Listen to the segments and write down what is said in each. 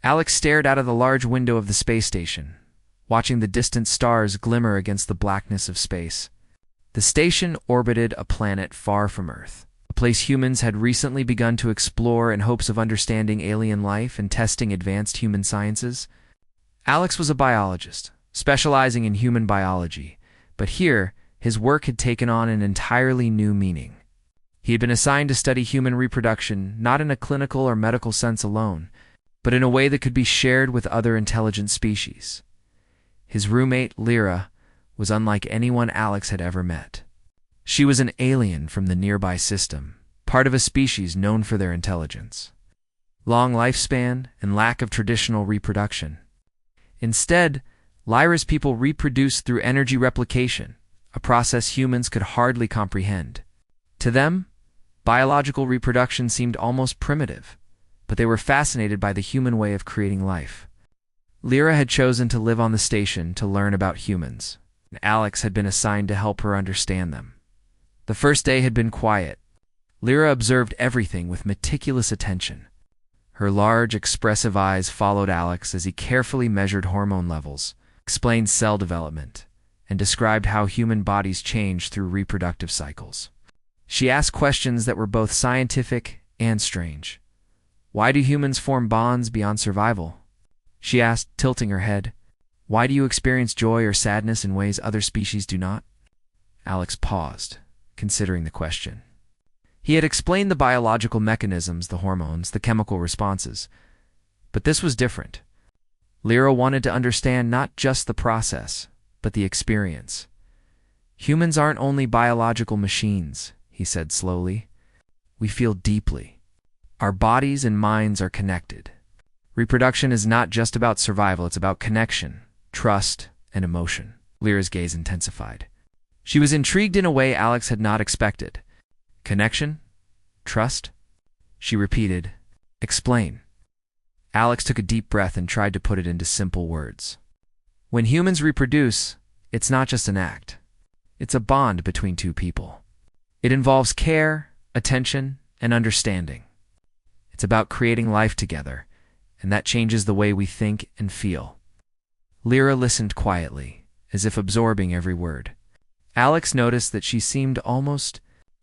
Alex stared out of the large window of the space station, watching the distant stars glimmer against the blackness of space. The station orbited a planet far from Earth, a place humans had recently begun to explore in hopes of understanding alien life and testing advanced human sciences. Alex was a biologist, specializing in human biology, but here, his work had taken on an entirely new meaning. He had been assigned to study human reproduction not in a clinical or medical sense alone, but in a way that could be shared with other intelligent species. His roommate, Lyra, was unlike anyone Alex had ever met. She was an alien from the nearby system, part of a species known for their intelligence, long lifespan, and lack of traditional reproduction. Instead, Lyra's people reproduced through energy replication, a process humans could hardly comprehend. To them, biological reproduction seemed almost primitive, but they were fascinated by the human way of creating life. Lyra had chosen to live on the station to learn about humans, and Alex had been assigned to help her understand them. The first day had been quiet. Lyra observed everything with meticulous attention. Her large, expressive eyes followed Alex as he carefully measured hormone levels, explained cell development, and described how human bodies change through reproductive cycles. She asked questions that were both scientific and strange. Why do humans form bonds beyond survival? She asked, tilting her head. Why do you experience joy or sadness in ways other species do not? Alex paused, considering the question. He had explained the biological mechanisms, the hormones, the chemical responses. But this was different. Lyra wanted to understand not just the process, but the experience. Humans aren't only biological machines, he said slowly. We feel deeply. Our bodies and minds are connected. Reproduction is not just about survival, it's about connection, trust, and emotion. Lyra's gaze intensified. She was intrigued in a way Alex had not expected. Connection? Trust? She repeated, Explain. Alex took a deep breath and tried to put it into simple words. When humans reproduce, it's not just an act. It's a bond between two people. It involves care, attention, and understanding. It's about creating life together, and that changes the way we think and feel. Lyra listened quietly, as if absorbing every word. Alex noticed that she seemed almost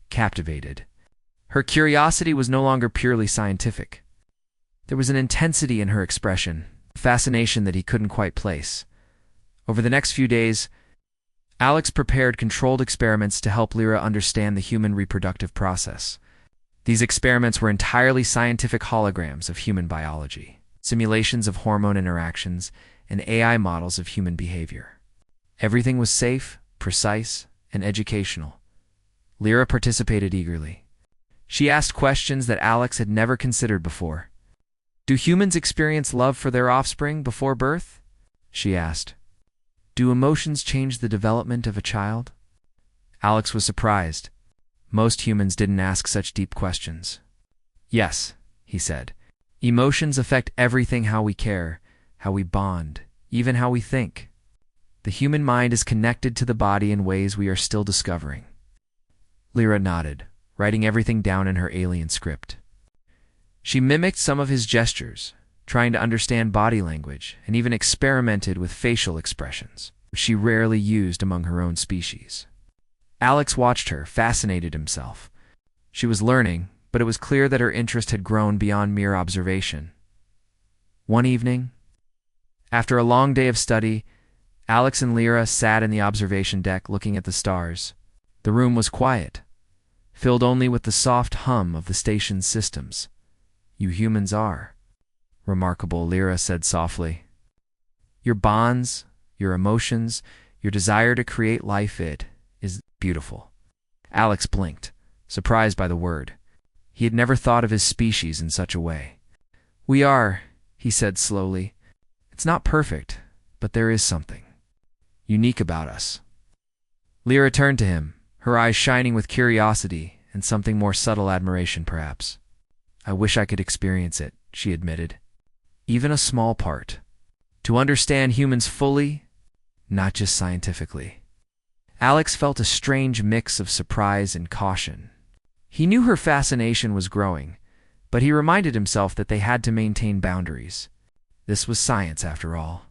captivated. Her curiosity was no longer purely scientific. There was an intensity in her expression, a fascination that he couldn't quite place. Over the next few days, Alex prepared controlled experiments to help Lyra understand the human reproductive process. These experiments were entirely scientific holograms of human biology, simulations of hormone interactions, and AI models of human behavior. Everything was safe, precise, and educational. Lyra participated eagerly. She asked questions that Alex had never considered before. Do humans experience love for their offspring before birth? She asked. Do emotions change the development of a child? Alex was surprised. Most humans didn't ask such deep questions. Yes, he said. Emotions affect everything: how we care, how we bond, even how we think. The human mind is connected to the body in ways we are still discovering. Lyra nodded, writing everything down in her alien script. She mimicked some of his gestures, trying to understand body language, and even experimented with facial expressions, which she rarely used among her own species. Alex watched her, fascinated himself. She was learning, but it was clear that her interest had grown beyond mere observation. One evening, after a long day of study, Alex and Lyra sat in the observation deck looking at the stars. The room was quiet, filled only with the soft hum of the station's systems. You humans are remarkable, Lyra said softly. Your bonds, your emotions, your desire to create life, it is beautiful. Alex blinked, surprised by the word. He had never thought of his species in such a way. We are, he said slowly. It's not perfect, but there is something unique about us. Lyra turned to him, her eyes shining with curiosity and something more subtle admiration, perhaps. I wish I could experience it, she admitted. Even a small part. To understand humans fully, not just scientifically. Alex felt a strange mix of surprise and caution. He knew her fascination was growing, but he reminded himself that they had to maintain boundaries. This was science, after all.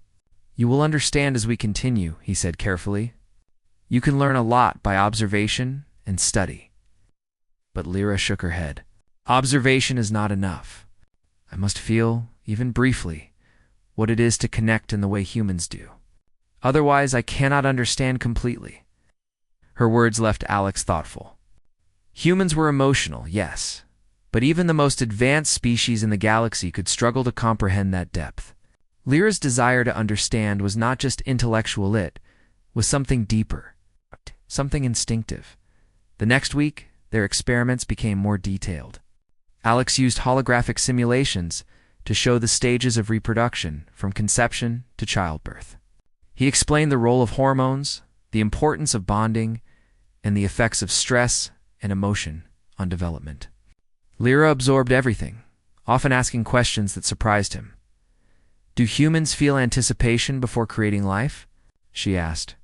You will understand as we continue, he said carefully. You can learn a lot by observation and study. But Lyra shook her head. Observation is not enough. I must feel, even briefly, what it is to connect in the way humans do. Otherwise, I cannot understand completely. Her words left Alex thoughtful. Humans were emotional, yes, but even the most advanced species in the galaxy could struggle to comprehend that depth. Lyra's desire to understand was not just intellectual, it was something deeper, something instinctive. The next week, their experiments became more detailed. Alex used holographic simulations to show the stages of reproduction from conception to childbirth. He explained the role of hormones, the importance of bonding, and the effects of stress and emotion on development. Lyra absorbed everything, often asking questions that surprised him. Do humans feel anticipation before creating life? She asked.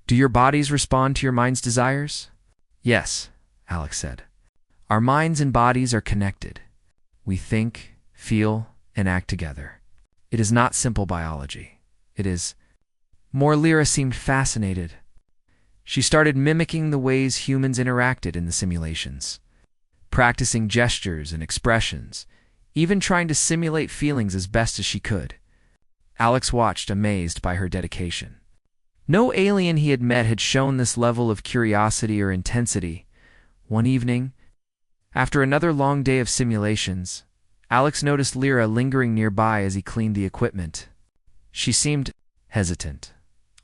Do your bodies respond to your mind's desires? Yes, Alex said. Our minds and bodies are connected. We think, feel, and act together. It is not simple biology. It is. Lyra seemed fascinated. She started mimicking the ways humans interacted in the simulations, practicing gestures and expressions, even trying to simulate feelings as best as she could. Alex watched, amazed by her dedication. No alien he had met had shown this level of curiosity or intensity. One evening, after another long day of simulations, Alex noticed Lyra lingering nearby as he cleaned the equipment. She seemed hesitant,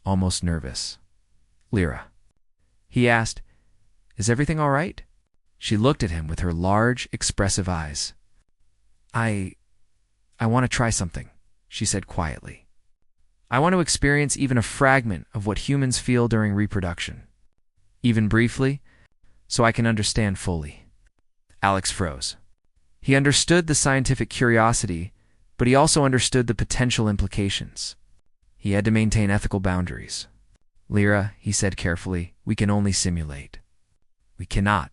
almost nervous. Lyra, he asked, is everything all right? She looked at him with her large, expressive eyes. I want to try something, she said quietly. I want to experience even a fragment of what humans feel during reproduction. Even briefly, so I can understand fully. Alex froze. He understood the scientific curiosity, but he also understood the potential implications. He had to maintain ethical boundaries. Lyra, he said carefully, we can only simulate. We cannot,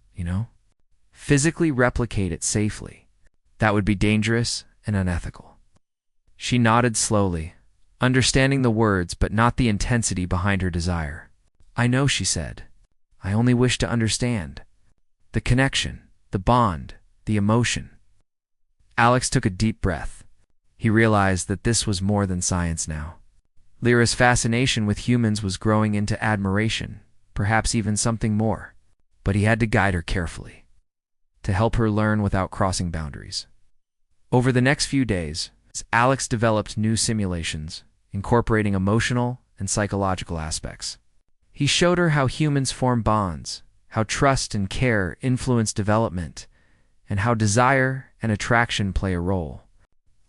physically replicate it safely. That would be dangerous and unethical. She nodded slowly, understanding the words but not the intensity behind her desire. I know, she said. I only wish to understand. The connection, the bond, the emotion. Alex took a deep breath. He realized that this was more than science now. Lyra's fascination with humans was growing into admiration, perhaps even something more. But he had to guide her carefully, to help her learn without crossing boundaries. Over the next few days, Alex developed new simulations, incorporating emotional and psychological aspects. He showed her how humans form bonds, how trust and care influence development, and how desire and attraction play a role.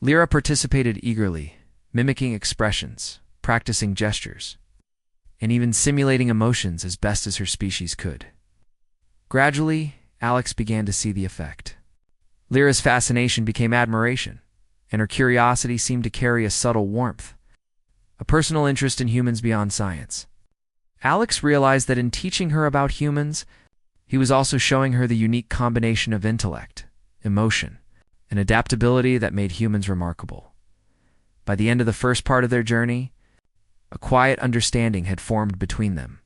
Lyra participated eagerly, mimicking expressions, practicing gestures, and even simulating emotions as best as her species could. Gradually, Alex began to see the effect. Lyra's fascination became admiration, and her curiosity seemed to carry a subtle warmth, a personal interest in humans beyond science. Alex realized that in teaching her about humans, he was also showing her the unique combination of intellect, emotion, and adaptability that made humans remarkable. By the end of the first part of their journey, a quiet understanding had formed between them.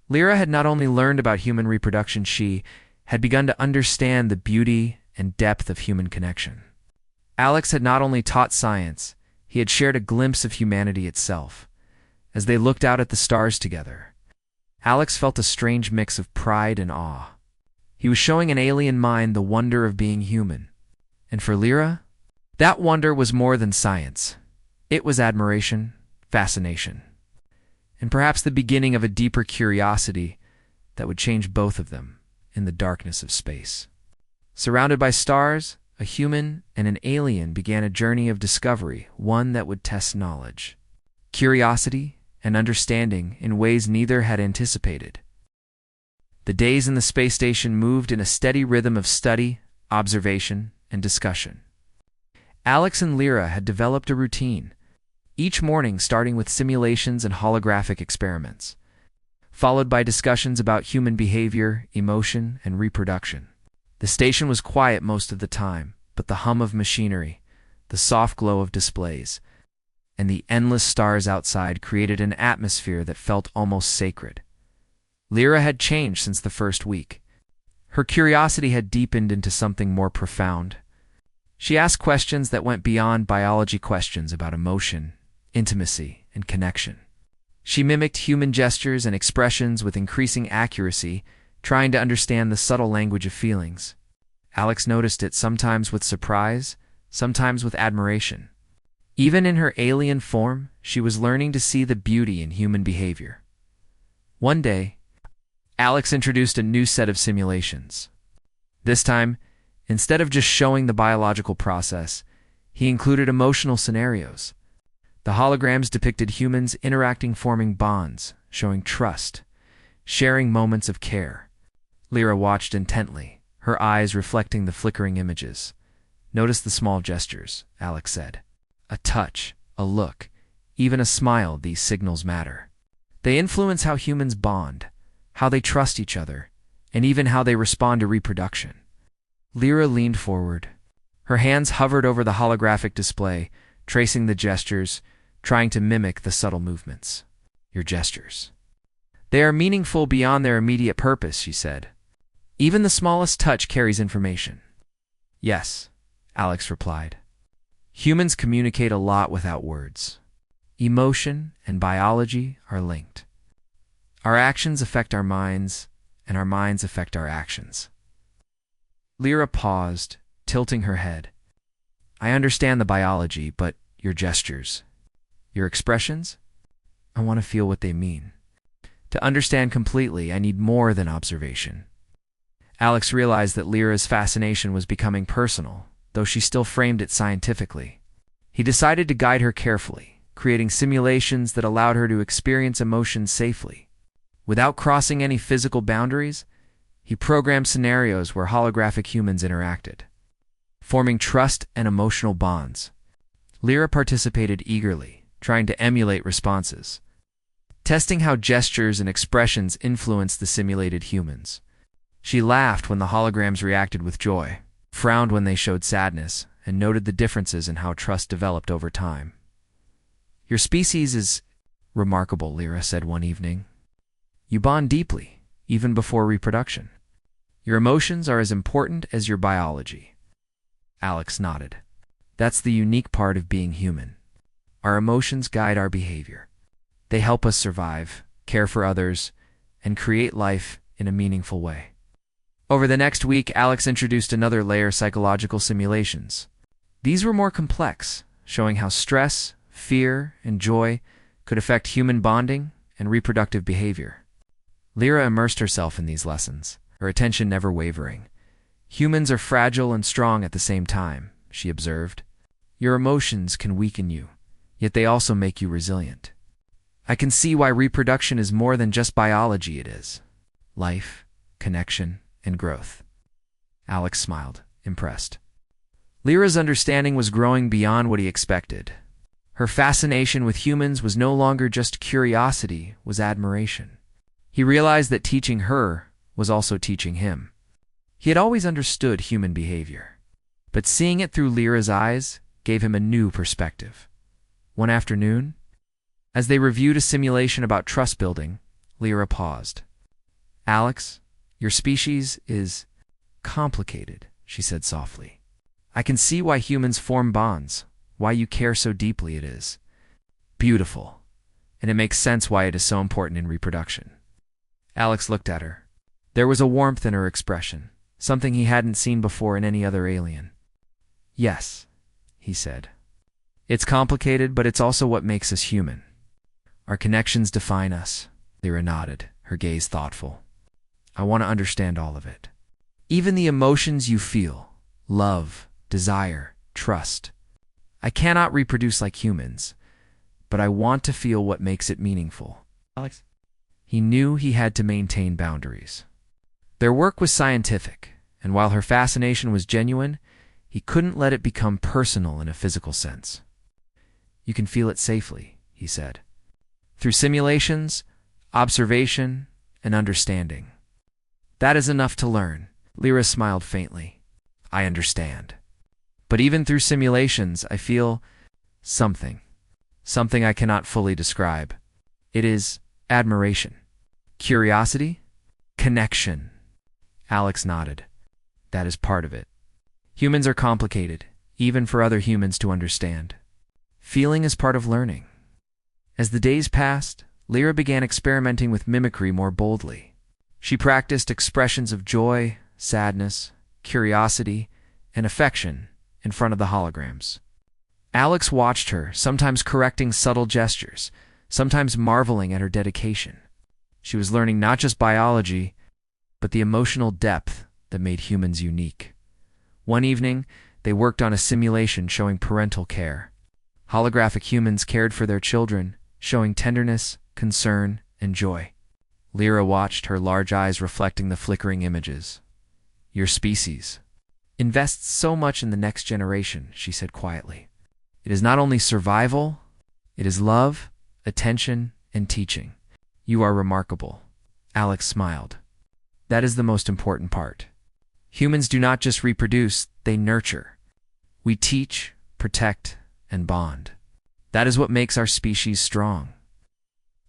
Lyra had not only learned about human reproduction, she had begun to understand the beauty and depth of human connection. Alex had not only taught science, he had shared a glimpse of humanity itself. As they looked out at the stars together, Alex felt a strange mix of pride and awe. He was showing an alien mind the wonder of being human. And for Lyra, that wonder was more than science. It was admiration, fascination, and perhaps the beginning of a deeper curiosity that would change both of them in the darkness of space. Surrounded by stars, a human and an alien began a journey of discovery, one that would test knowledge, curiosity, and understanding in ways neither had anticipated. The days in the space station moved in a steady rhythm of study, observation, and discussion. Alex and Lyra had developed a routine, each morning starting with simulations and holographic experiments, followed by discussions about human behavior, emotion, and reproduction. The station was quiet most of the time, but the hum of machinery, the soft glow of displays, and the endless stars outside created an atmosphere that felt almost sacred. Lyra had changed since the first week. Her curiosity had deepened into something more profound. She asked questions that went beyond biology, questions about emotion, intimacy, and connection. She mimicked human gestures and expressions with increasing accuracy, trying to understand the subtle language of feelings. Alex noticed it sometimes with surprise, sometimes with admiration. Even in her alien form, she was learning to see the beauty in human behavior. One day, Alex introduced a new set of simulations. This time, instead of just showing the biological process, he included emotional scenarios. The holograms depicted humans interacting, forming bonds, showing trust, sharing moments of care. Lyra watched intently, her eyes reflecting the flickering images. "Notice the small gestures," Alex said. "A touch, a look, even a smile, these signals matter. They influence how humans bond, how they trust each other, and even how they respond to reproduction." Lyra leaned forward. Her hands hovered over the holographic display, tracing the gestures, trying to mimic the subtle movements. "Your gestures. They are meaningful beyond their immediate purpose," she said. "Even the smallest touch carries information." "Yes," Alex replied. "Humans communicate a lot without words. Emotion and biology are linked. Our actions affect our minds, and our minds affect our actions." Lyra paused, tilting her head. "I understand the biology, but your gestures, your expressions? I want to feel what they mean. To understand completely, I need more than observation." Alex realized that Lyra's fascination was becoming personal, though she still framed it scientifically. He decided to guide her carefully, creating simulations that allowed her to experience emotions safely. Without crossing any physical boundaries, he programmed scenarios where holographic humans interacted, forming trust and emotional bonds. Lyra participated eagerly, trying to emulate responses, testing how gestures and expressions influenced the simulated humans. She laughed when the holograms reacted with joy, frowned when they showed sadness, and noted the differences in how trust developed over time. "Your species is remarkable," Lyra said one evening. "You bond deeply, even before reproduction. Your emotions are as important as your biology." Alex nodded. "That's the unique part of being human. Our emotions guide our behavior. They help us survive, care for others, and create life in a meaningful way." Over the next week, Alex introduced another layer of psychological simulations. These were more complex, showing how stress, fear, and joy could affect human bonding and reproductive behavior. Lyra immersed herself in these lessons, her attention never wavering. "Humans are fragile and strong at the same time," she observed. "Your emotions can weaken you, yet they also make you resilient. I can see why reproduction is more than just biology. It is life, connection, and growth." Alex smiled, impressed. Lyra's understanding was growing beyond what he expected. Her fascination with humans was no longer just curiosity, was admiration. He realized that teaching her was also teaching him. He had always understood human behavior, but seeing it through Lyra's eyes gave him a new perspective. One afternoon, as they reviewed a simulation about trust building, Lyra paused. "Alex, your species is complicated," she said softly. "I can see why humans form bonds, why you care so deeply. It is beautiful, and it makes sense why it is so important in reproduction." Alex looked at her. There was a warmth in her expression, something he hadn't seen before in any other alien. "Yes," he said. "It's complicated, but it's also what makes us human. Our connections define us." Lyra nodded, her gaze thoughtful. "I want to understand all of it. Even the emotions you feel, love, desire, trust. I cannot reproduce like humans, but I want to feel what makes it meaningful." Alex? He knew he had to maintain boundaries. Their work was scientific, and while her fascination was genuine, he couldn't let it become personal in a physical sense. "You can feel it safely," he said. "Through simulations, observation, and understanding. That is enough to learn." Lyra smiled faintly. "I understand. But even through simulations, I feel something something I cannot fully describe. It is admiration. Curiosity? Connection. Alex nodded. That is part of it. Humans are complicated, even for other humans to understand. Feeling is part of learning. As the days passed, Lyra began experimenting with mimicry more boldly. She practiced expressions of joy, sadness, curiosity, and affection in front of the holograms. Alex watched her, sometimes correcting subtle gestures, sometimes marveling at her dedication. She was learning not just biology, but the emotional depth that made humans unique. One evening, they worked on a simulation showing parental care. Holographic humans cared for their children, showing tenderness, concern, and joy. Lyra watched, her large eyes reflecting the flickering images. Your species invests so much in the next generation, she said quietly. It is not only survival, it is love, attention, and teaching. You are remarkable. Alex smiled. That is the most important part. Humans do not just reproduce, they nurture. We teach, protect, and bond. That is what makes our species strong.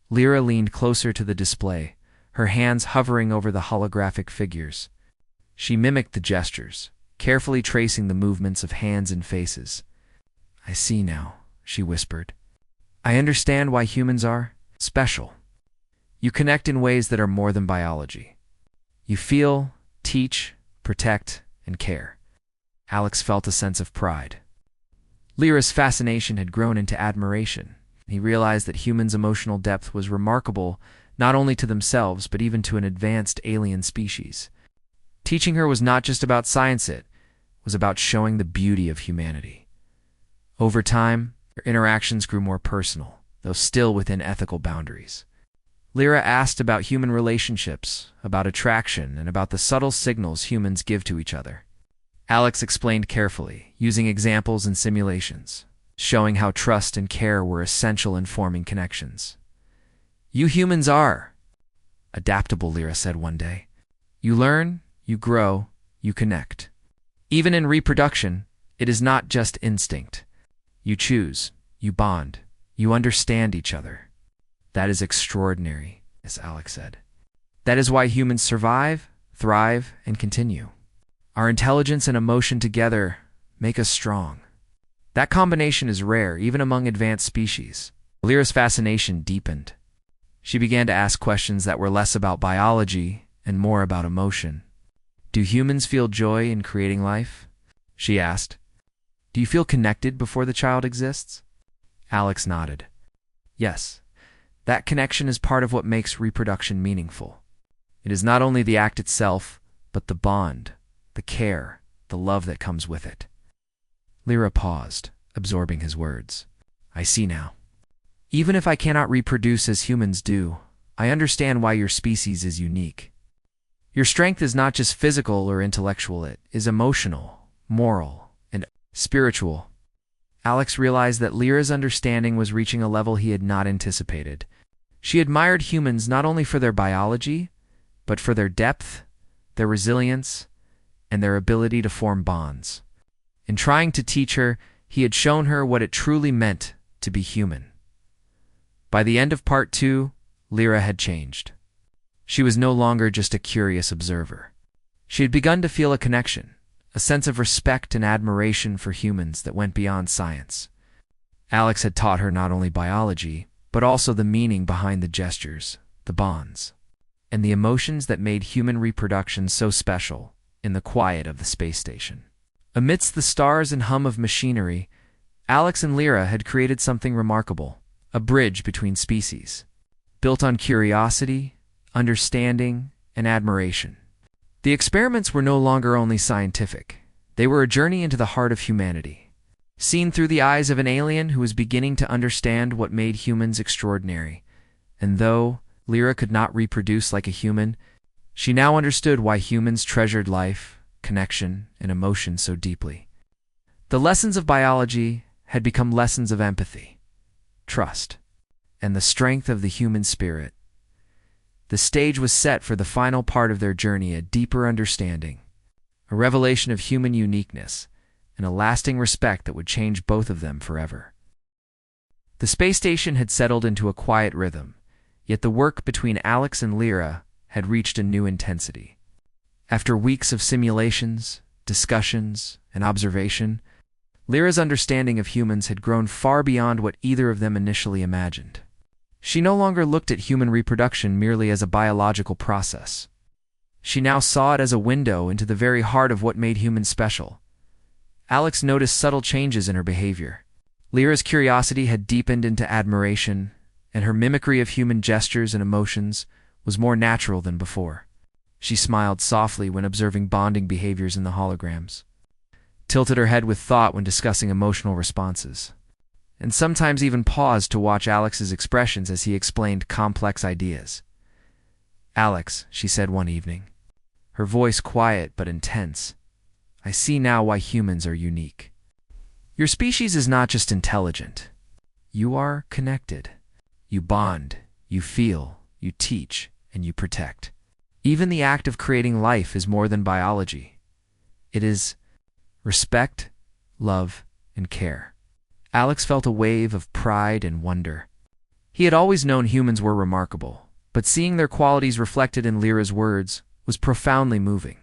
Lyra leaned closer to the display, her hands hovering over the holographic figures. She mimicked the gestures, carefully tracing the movements of hands and faces. I see now, she whispered. I understand why humans are special. You connect in ways that are more than biology. You feel, teach, protect, and care. Alex felt a sense of pride. Lyra's fascination had grown into admiration. He realized that humans' emotional depth was remarkable not only to themselves but even to an advanced alien species. Teaching her was not just about science, it was about showing the beauty of humanity. Over time, their interactions grew more personal, though still within ethical boundaries. Lyra asked about human relationships, about attraction, and about the subtle signals humans give to each other. Alex explained carefully, using examples and simulations, showing how trust and care were essential in forming connections. You humans are adaptable, Lyra said one day. You learn, you grow, you connect. Even in reproduction, it is not just instinct. You choose, you bond, you understand each other. That is extraordinary, as Alex said. That is why humans survive, thrive, and continue. Our intelligence and emotion together make us strong. That combination is rare, even among advanced species. Lyra's fascination deepened. She began to ask questions that were less about biology and more about emotion. Do humans feel joy in creating life? She asked. Do you feel connected before the child exists? Alex nodded. Yes, that connection is part of what makes reproduction meaningful. It is not only the act itself, but the bond, the care, the love that comes with it. Lyra paused, absorbing his words. I see now. Even if I cannot reproduce as humans do, I understand why your species is unique. Your strength is not just physical or intellectual, it is emotional, moral, and spiritual. Alex realized that Lyra's understanding was reaching a level he had not anticipated. She admired humans not only for their biology, but for their depth, their resilience, and their ability to form bonds. In trying to teach her, he had shown her what it truly meant to be human. By the end of part 2, Lyra had changed. She was no longer just a curious observer. She had begun to feel a connection, a sense of respect and admiration for humans that went beyond science. Alex had taught her not only biology, but also the meaning behind the gestures, the bonds, and the emotions that made human reproduction so special in the quiet of the space station. Amidst the stars and hum of machinery, Alex and Lyra had created something remarkable, a bridge between species, built on curiosity, understanding, and admiration. The experiments were no longer only scientific. They were a journey into the heart of humanity, seen through the eyes of an alien who was beginning to understand what made humans extraordinary. And though Lyra could not reproduce like a human, she now understood why humans treasured life, connection, and emotion so deeply. The lessons of biology had become lessons of empathy, trust, and the strength of the human spirit. The stage was set for the final part of their journey, a deeper understanding, a revelation of human uniqueness, and a lasting respect that would change both of them forever. The space station had settled into a quiet rhythm, yet the work between Alex and Lyra had reached a new intensity. After weeks of simulations, discussions, and observation, Lyra's understanding of humans had grown far beyond what either of them initially imagined. She no longer looked at human reproduction merely as a biological process. She now saw it as a window into the very heart of what made humans special. Alex noticed subtle changes in her behavior. Lyra's curiosity had deepened into admiration, and her mimicry of human gestures and emotions was more natural than before. She smiled softly when observing bonding behaviors in the holograms, tilted her head with thought when discussing emotional responses, and sometimes even paused to watch Alex's expressions as he explained complex ideas. "Alex," she said one evening, her voice quiet but intense, "I see now why humans are unique. Your species is not just intelligent. You are connected. You bond, you feel, you teach, and you protect. Even the act of creating life is more than biology. It is respect, love, and care." Alex felt a wave of pride and wonder. He had always known humans were remarkable, but seeing their qualities reflected in Lyra's words was profoundly moving.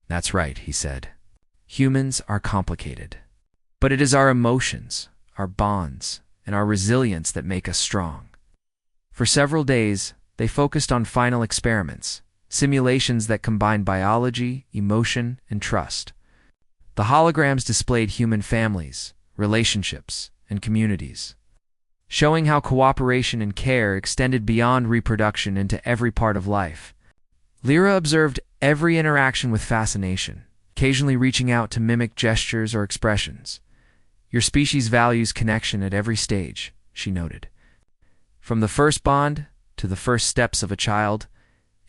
"That's right," he said. "Humans are complicated. But it is our emotions, our bonds, and our resilience that make us strong." For several days, they focused on final experiments, simulations that combined biology, emotion, and trust. The holograms displayed human families, relationships, and communities, showing how cooperation and care extended beyond reproduction into every part of life. Lyra observed every interaction with fascination, occasionally reaching out to mimic gestures or expressions. "Your species values connection at every stage," she noted, "from the first bond to the first steps of a child,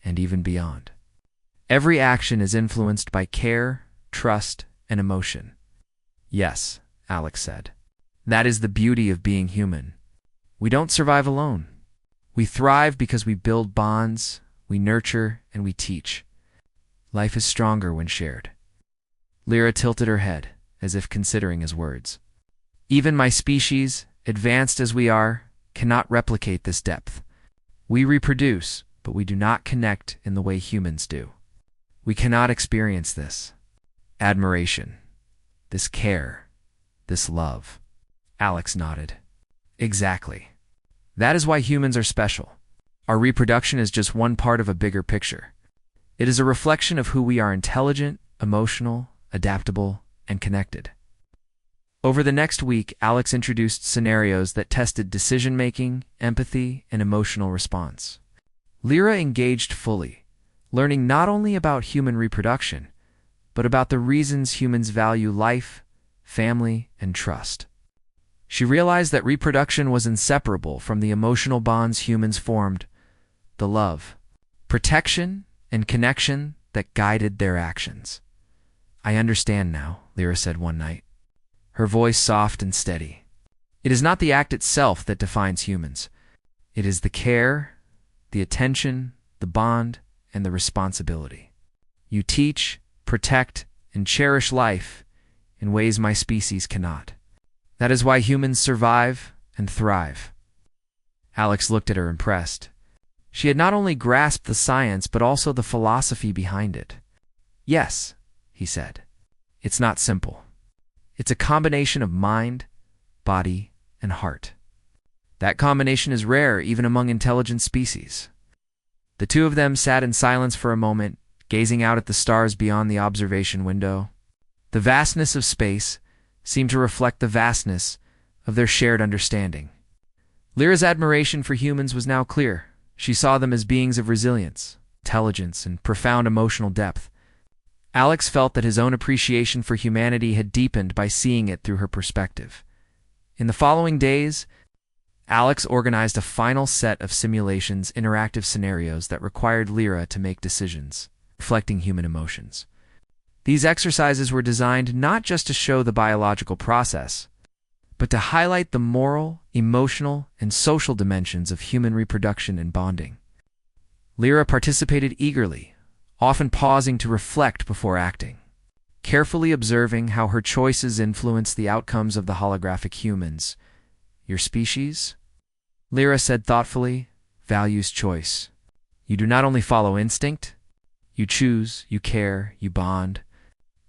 and even beyond. Every action is influenced by care, trust, and emotion." "Yes," Alex said. "That is the beauty of being human. We don't survive alone. We thrive because we build bonds, we nurture, and we teach. Life is stronger when shared." Lyra tilted her head, as if considering his words. "Even my species, advanced as we are, cannot replicate this depth. We reproduce, but we do not connect in the way humans do. We cannot experience this admiration, this care, this love." Alex nodded. "Exactly. That is why humans are special. Our reproduction is just one part of a bigger picture. It is a reflection of who we are: intelligent, emotional, adaptable, and connected." Over the next week, Alex introduced scenarios that tested decision-making, empathy, and emotional response. Lyra engaged fully, learning not only about human reproduction, but about the reasons humans value life, family, and trust. She realized that reproduction was inseparable from the emotional bonds humans formed, the love, protection, and connection that guided their actions. "I understand now," Lyra said one night, her voice soft and steady. "It is not the act itself that defines humans. It is the care, the attention, the bond, and the responsibility. You teach, protect, and cherish life in ways my species cannot. That is why humans survive and thrive." Alex looked at her impressed. She had not only grasped the science, but also the philosophy behind it. "Yes," he said. "It's not simple. It's a combination of mind, body, and heart. That combination is rare even among intelligent species." The two of them sat in silence for a moment, gazing out at the stars beyond the observation window. The vastness of space seemed to reflect the vastness of their shared understanding. Lyra's admiration for humans was now clear. She saw them as beings of resilience, intelligence, and profound emotional depth. Alex felt that his own appreciation for humanity had deepened by seeing it through her perspective. In the following days, Alex organized a final set of simulations, interactive scenarios that required Lyra to make decisions, reflecting human emotions. These exercises were designed not just to show the biological process, but to highlight the moral, emotional, and social dimensions of human reproduction and bonding. Lyra participated eagerly, often pausing to reflect before acting, carefully observing how her choices influenced the outcomes of the holographic humans. "Your species," Lyra said thoughtfully, values choice. You do not only follow instinct, you choose, you care, you bond.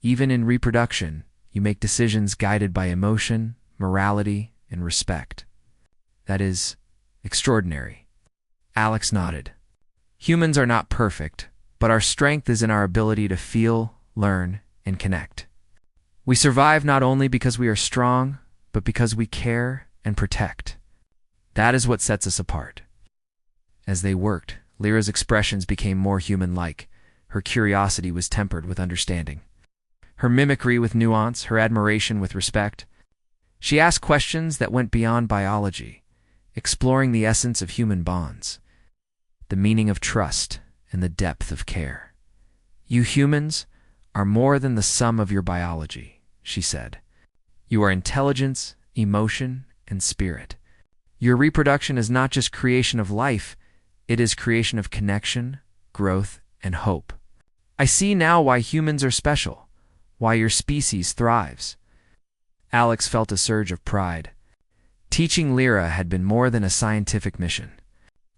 Even in reproduction, you make decisions guided by emotion, morality, and respect. That is extraordinary. Alex nodded. Humans are not perfect, but our strength is in our ability to feel, learn, and connect. We survive not only because we are strong, but because we care and protect. That is what sets us apart. As they worked, Lyra's expressions became more human-like. Her curiosity was tempered with understanding. Her mimicry with nuance, her admiration with respect. She asked questions that went beyond biology, exploring the essence of human bonds, the meaning of trust, and the depth of care. You humans are more than the sum of your biology, she said. You are intelligence, emotion, and spirit. Your reproduction is not just creation of life, it is creation of connection, growth, and hope. I see now why humans are special, why your species thrives. Alex felt a surge of pride. Teaching Lyra had been more than a scientific mission.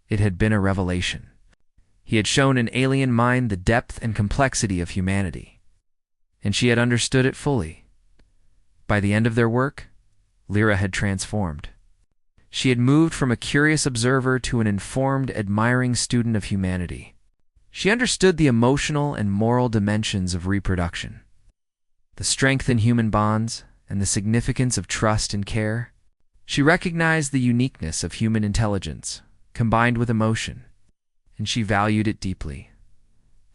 It had been a revelation. He had shown an alien mind the depth and complexity of humanity, and she had understood it fully. By the end of their work, Lyra had transformed. She had moved from a curious observer to an informed, admiring student of humanity. She understood the emotional and moral dimensions of reproduction, the strength in human bonds, and the significance of trust and care. She recognized the uniqueness of human intelligence, combined with emotion, and she valued it deeply.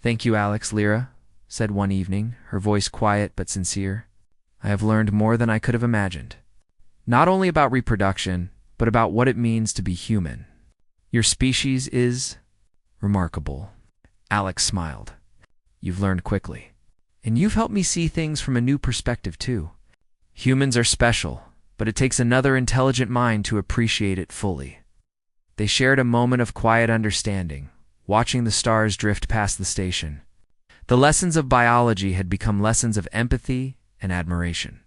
"Thank you, Alex," Lyra said one evening, her voice quiet but sincere. "I have learned more than I could have imagined. Not only about reproduction, but about what it means to be human. Your species is remarkable." Alex smiled. "You've learned quickly. And you've helped me see things from a new perspective, too. Humans are special, but it takes another intelligent mind to appreciate it fully." They shared a moment of quiet understanding, watching the stars drift past the station. The lessons of biology had become lessons of empathy and admiration.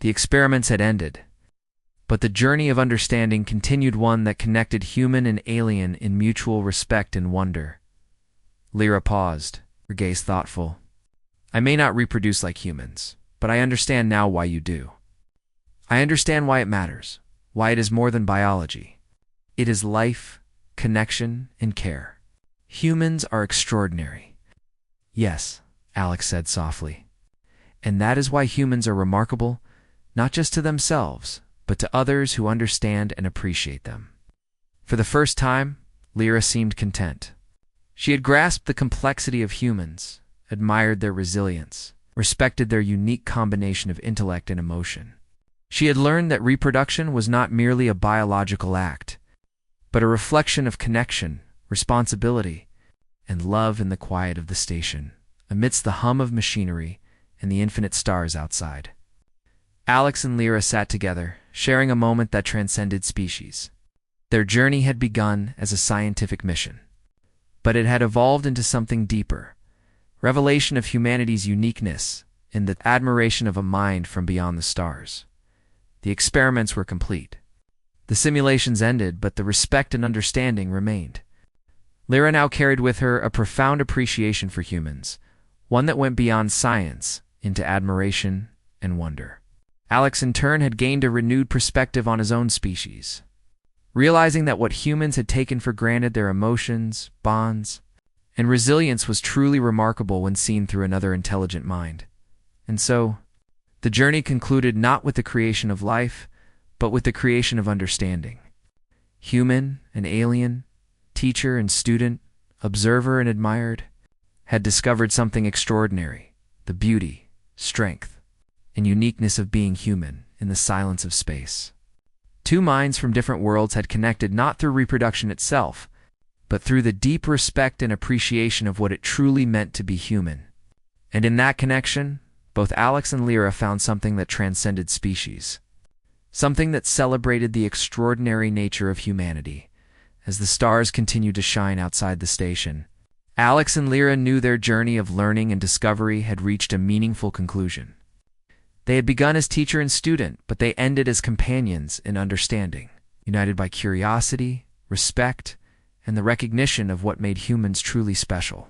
The experiments had ended, but the journey of understanding continued, one that connected human and alien in mutual respect and wonder. Lyra paused, her gaze thoughtful. "I may not reproduce like humans, but I understand now why you do. I understand why it matters, why it is more than biology. It is life, connection, and care. Humans are extraordinary." "Yes," Alex said softly. "And that is why humans are remarkable, not just to themselves, but to others who understand and appreciate them." For the first time, Lyra seemed content. She had grasped the complexity of humans, admired their resilience, respected their unique combination of intellect and emotion. She had learned that reproduction was not merely a biological act, but a reflection of connection, responsibility, and love in the quiet of the station, amidst the hum of machinery and the infinite stars outside. Alex and Lyra sat together, sharing a moment that transcended species. Their journey had begun as a scientific mission, but it had evolved into something deeper, revelation of humanity's uniqueness and the admiration of a mind from beyond the stars. The experiments were complete. The simulations ended, but the respect and understanding remained. Lyra now carried with her a profound appreciation for humans, one that went beyond science into admiration and wonder. Alex, in turn, had gained a renewed perspective on his own species, realizing that what humans had taken for granted, their emotions, bonds, and resilience, was truly remarkable when seen through another intelligent mind. And so, the journey concluded not with the creation of life, but with the creation of understanding. Human and alien, teacher and student, observer and admired, had discovered something extraordinary: the beauty, strength, and uniqueness of being human in the silence of space. Two minds from different worlds had connected not through reproduction itself, but through the deep respect and appreciation of what it truly meant to be human. And in that connection, both Alex and Lyra found something that transcended species, something that celebrated the extraordinary nature of humanity. As the stars continued to shine outside the station, Alex and Lyra knew their journey of learning and discovery had reached a meaningful conclusion. They had begun as teacher and student, but they ended as companions in understanding. united by curiosity, respect, and the recognition of what made humans truly special.